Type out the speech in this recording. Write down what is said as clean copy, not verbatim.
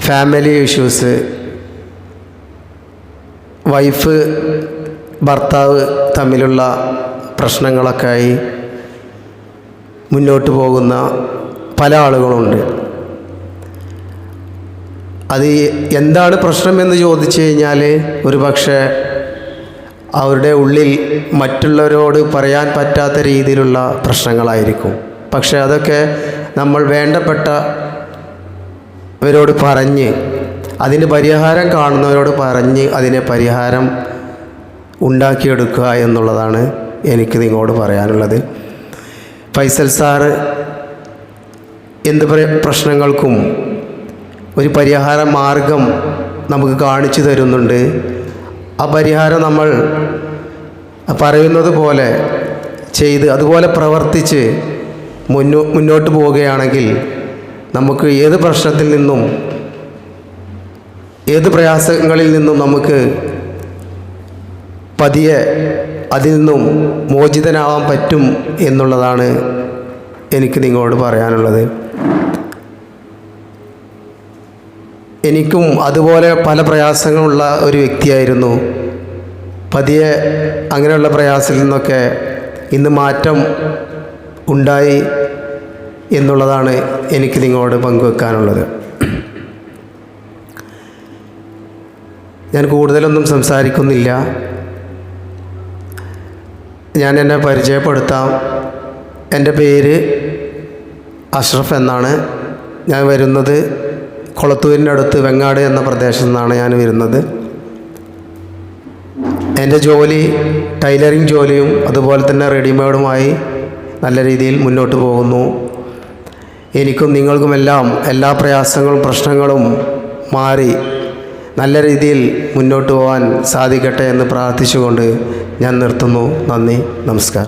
Family issues, wife ഭർത്താവ് തമ്മിലുള്ള പ്രശ്നങ്ങളൊക്കെ ആയി മുന്നോട്ട് പോകുന്ന പല ആളുകളുണ്ട്. അത് എന്താണ് പ്രശ്നമെന്ന് ചോദിച്ചു കഴിഞ്ഞാൽ ഒരു പക്ഷേ അവരുടെ ഉള്ളിൽ മറ്റുള്ളവരോട് പറയാൻ പറ്റാത്ത രീതിയിലുള്ള പ്രശ്നങ്ങളായിരിക്കും. പക്ഷേ അതൊക്കെ നമ്മൾ വേണ്ടപ്പെട്ടവരോട് പറഞ്ഞ് അതിന് പരിഹാരം കാണുന്നവരോട് പറഞ്ഞ് അതിനെ പരിഹാരം ഉണ്ടാക്കിയെടുക്കുക എന്നുള്ളതാണ് എനിക്ക് നിങ്ങളോട് പറയാനുള്ളത്. ഫൈസൽ സാറ് എന്ത് പ്രശ്നങ്ങൾക്കും ഒരു പരിഹാര മാർഗം നമുക്ക് കാണിച്ചു തരുന്നുണ്ട്. ആ പരിഹാരം നമ്മൾ പറയുന്നത് പോലെ ചെയ്ത് അതുപോലെ പ്രവർത്തിച്ച് മുന്നോട്ട് പോവുകയാണെങ്കിൽ നമുക്ക് ഏത് പ്രശ്നത്തിൽ നിന്നും ഏത് പ്രയാസങ്ങളിൽ നിന്നും നമുക്ക് പതിയെ അതിൽ നിന്നും മോചിതനാവാൻ പറ്റും എന്നുള്ളതാണ് എനിക്ക് നിങ്ങളോട് പറയാനുള്ളത്. എനിക്കും അതുപോലെ പല പ്രയാസങ്ങളുള്ള ഒരു വ്യക്തിയായിരുന്നു. പതിയെ അങ്ങനെയുള്ള പ്രയാസത്തിൽ നിന്നൊക്കെ ഇന്ന് മാറ്റം ഉണ്ടായി എന്നുള്ളതാണ് എനിക്ക് നിങ്ങളോട് പങ്കുവെക്കാനുള്ളത്. ഞാൻ കൂടുതലൊന്നും സംസാരിക്കുന്നില്ല. ഞാൻ എന്നെ പരിചയപ്പെടുത്താം. എൻ്റെ പേര് അഷ്റഫ് എന്നാണ്. ഞാൻ വരുന്നത് കൊളത്തൂരിൻ്റെ അടുത്ത് വെങ്ങാട് എന്ന പ്രദേശത്തു നിന്നാണ് ഞാൻ വരുന്നത്. എൻ്റെ ജോലി ടൈലറിങ് ജോലിയും അതുപോലെ തന്നെ റെഡിമെയ്ഡുമായി നല്ല രീതിയിൽ മുന്നോട്ട് പോകുന്നു. എനിക്കും നിങ്ങൾക്കുമെല്ലാം എല്ലാ പ്രയാസങ്ങളും പ്രശ്നങ്ങളും മാറി നല്ല രീതിയിൽ മുന്നോട്ട് പോകാൻ സാധിക്കട്ടെ എന്ന് പ്രാർത്ഥിച്ചുകൊണ്ട് ഞാൻ നിർത്തുന്നു. നന്ദി, നമസ്കാരം.